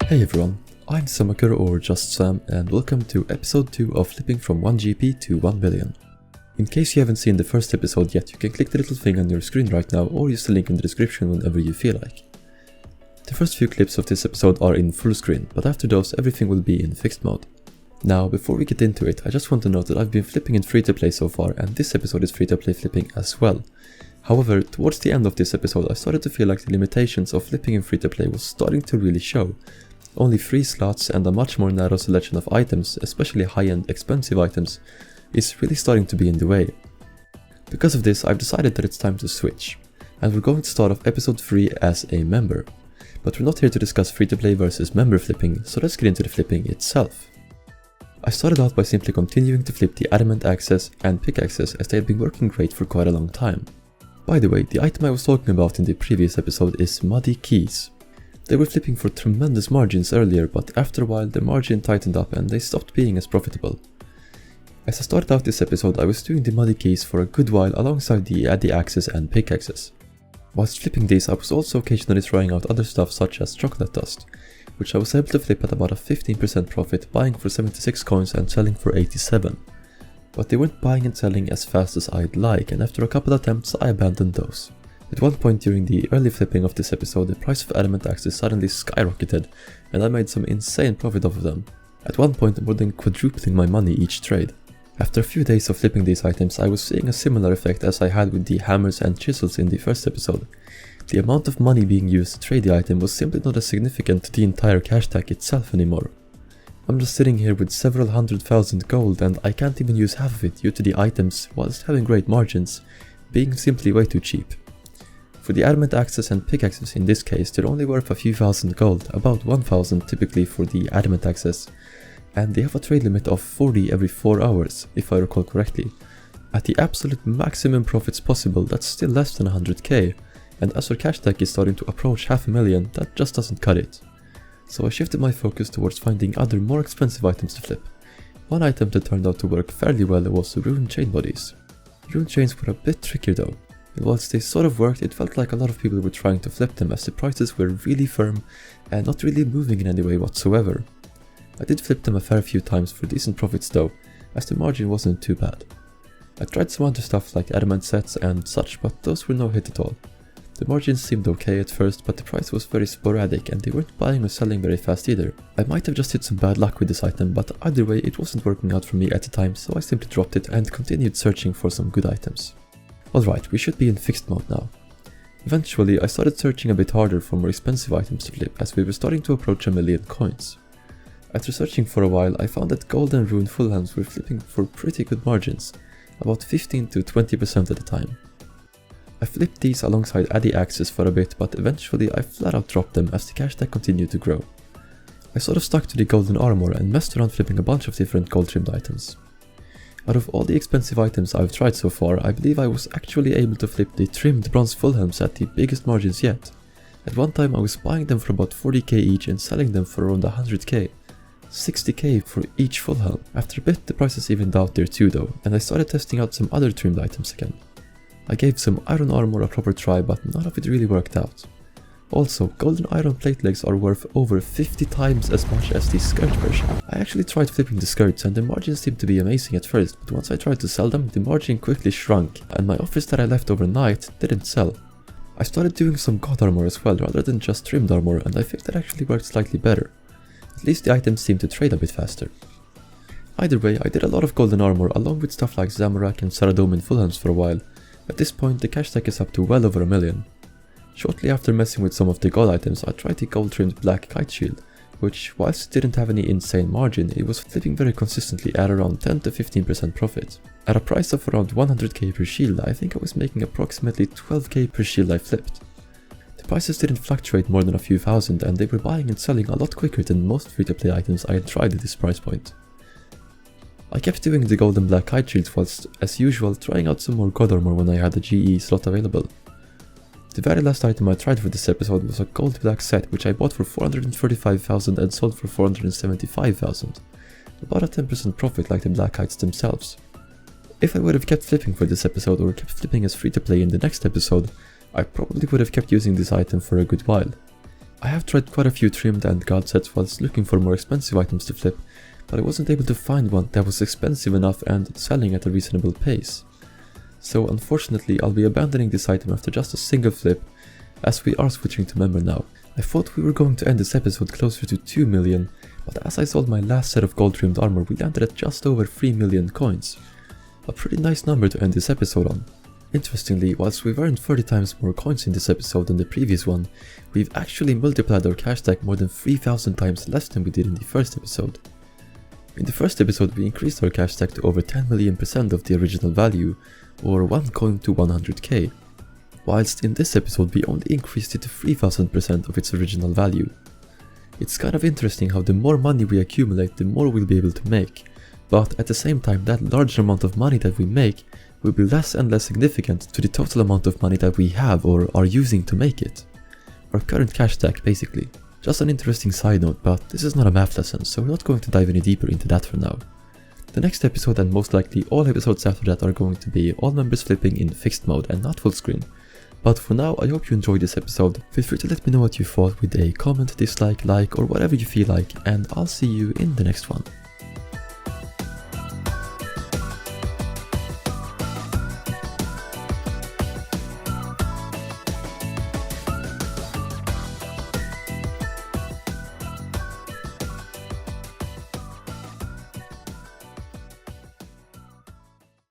Hey everyone, I'm Samaker or just Sam, and welcome to episode 2 of flipping from 1 GP to 1 billion. In case you haven't seen the first episode yet, you can click the little thing on your screen right now or use the link in the description whenever you feel like. The first few clips of this episode are in full screen, but after those everything will be in fixed mode. Now, before we get into it, I just want to note that I've been flipping in free-to-play so far, and this episode is free-to-play flipping as well. However, towards the end of this episode I started to feel like the limitations of flipping in free-to-play was starting to really show. Only 3 slots and a much more narrow selection of items, especially high-end expensive items, is really starting to be in the way. Because of this, I've decided that it's time to switch, and we're going to start off episode 3 as a member. But we're not here to discuss free-to-play versus member flipping, so let's get into the flipping itself. I started out by simply continuing to flip the adamant axes and pickaxes as they had been working great for quite a long time. By the way, the item I was talking about in the previous episode is muddy keys. They were flipping for tremendous margins earlier, but after a while the margin tightened up and they stopped being as profitable. As I started out this episode, I was doing the muddy keys for a good while alongside the addy axes and pickaxes. Whilst flipping these, I was also occasionally trying out other stuff such as chocolate dust, which I was able to flip at about a 15% profit, buying for 76 coins and selling for 87. But they weren't buying and selling as fast as I'd like, and after a couple attempts I abandoned those. At one point during the early flipping of this episode, the price of adamant axes suddenly skyrocketed and I made some insane profit off of them. At one point more than quadrupling my money each trade. After a few days of flipping these items, I was seeing a similar effect as I had with the hammers and chisels in the first episode. The amount of money being used to trade the item was simply not as significant to the entire cash tag itself anymore. I'm just sitting here with several 100,000 gold and I can't even use half of it due to the items, whilst having great margins, being simply way too cheap. For the adamant axes and pickaxes in this case, they're only worth a few thousand gold, about 1000 typically for the adamant axes, and they have a trade limit of 40 every 4 hours, if I recall correctly. At the absolute maximum profits possible, that's still less than 100k, and as our cash tag is starting to approach 500,000, that just doesn't cut it. So I shifted my focus towards finding other more expensive items to flip. One item that turned out to work fairly well was rune chain bodies. Rune chains were a bit trickier though, and whilst they sort of worked, it felt like a lot of people were trying to flip them as the prices were really firm and not really moving in any way whatsoever. I did flip them a fair few times for decent profits though, as the margin wasn't too bad. I tried some other stuff like adamant sets and such, but those were no hit at all. The margins seemed okay at first, but the price was very sporadic and they weren't buying or selling very fast either. I might have just hit some bad luck with this item, but either way it wasn't working out for me at the time, so I simply dropped it and continued searching for some good items. Alright, we should be in fixed mode now. Eventually I started searching a bit harder for more expensive items to flip as we were starting to approach 1,000,000 coins. After searching for a while, I found that gold and rune full helms were flipping for pretty good margins, about 15 to 20% at a time. I flipped these alongside addy axes for a bit, but eventually I flat out dropped them as the cash tag continued to grow. I sort of stuck to the golden armor and messed around flipping a bunch of different gold trimmed items. Out of all the expensive items I've tried so far, I believe I was actually able to flip the trimmed bronze full helms at the biggest margins yet. At one time I was buying them for about 40k each and selling them for around 100k. 60k for each full helm. After a bit the prices evened out there too though, and I started testing out some other trimmed items again. I gave some iron armor a proper try, but none of it really worked out. Also, golden iron plate legs are worth over 50 times as much as the skirt version. I actually tried flipping the skirts and the margins seemed to be amazing at first, but once I tried to sell them, the margin quickly shrunk and my offers that I left overnight didn't sell. I started doing some god armor as well rather than just trimmed armor, and I think that actually worked slightly better. At least the items seemed to trade a bit faster. Either way, I did a lot of golden armor along with stuff like Zamorak and Saradomin full helms for a while. At this point the cash tag is up to well over 1,000,000. Shortly after messing with some of the gold items, I tried the gold trimmed black kite shield, which whilst it didn't have any insane margin, it was flipping very consistently at around 10 to 15% profit. At a price of around 100k per shield, I think I was making approximately 12k per shield I flipped. The prices didn't fluctuate more than a few thousand and they were buying and selling a lot quicker than most free-to-play items I had tried at this price point. I kept doing the gold and black kite shields whilst, as usual, trying out some more god armor when I had a GE slot available. The very last item I tried for this episode was a gold black set which I bought for 435,000 and sold for 475,000, about a 10% profit like the black kites themselves. If I would have kept flipping for this episode or kept flipping as free to play in the next episode, I probably would have kept using this item for a good while. I have tried quite a few trimmed and god sets whilst looking for more expensive items to flip, but I wasn't able to find one that was expensive enough and selling at a reasonable pace. So unfortunately I'll be abandoning this item after just a single flip, as we are switching to member now. I thought we were going to end this episode closer to 2 million, but as I sold my last set of gold trimmed armor we landed at just over 3 million coins. A pretty nice number to end this episode on. Interestingly, whilst we've earned 30 times more coins in this episode than the previous one, we've actually multiplied our cash stack more than 3,000 times less than we did in the first episode. In the first episode we increased our cash stack to over 10 million% of the original value, or 1 coin to 100k, whilst in this episode we only increased it to 3,000% of its original value. It's kind of interesting how the more money we accumulate, the more we'll be able to make, but at the same time that larger amount of money that we make will be less and less significant to the total amount of money that we have or are using to make it. Our current cash stack basically. Just an interesting side note, but this is not a math lesson, so we're not going to dive any deeper into that for now. The next episode and most likely all episodes after that are going to be all members flipping in fixed mode and not full screen. But for now, I hope you enjoyed this episode. Feel free to let me know what you thought with a comment, dislike, like, or whatever you feel like, and I'll see you in the next one.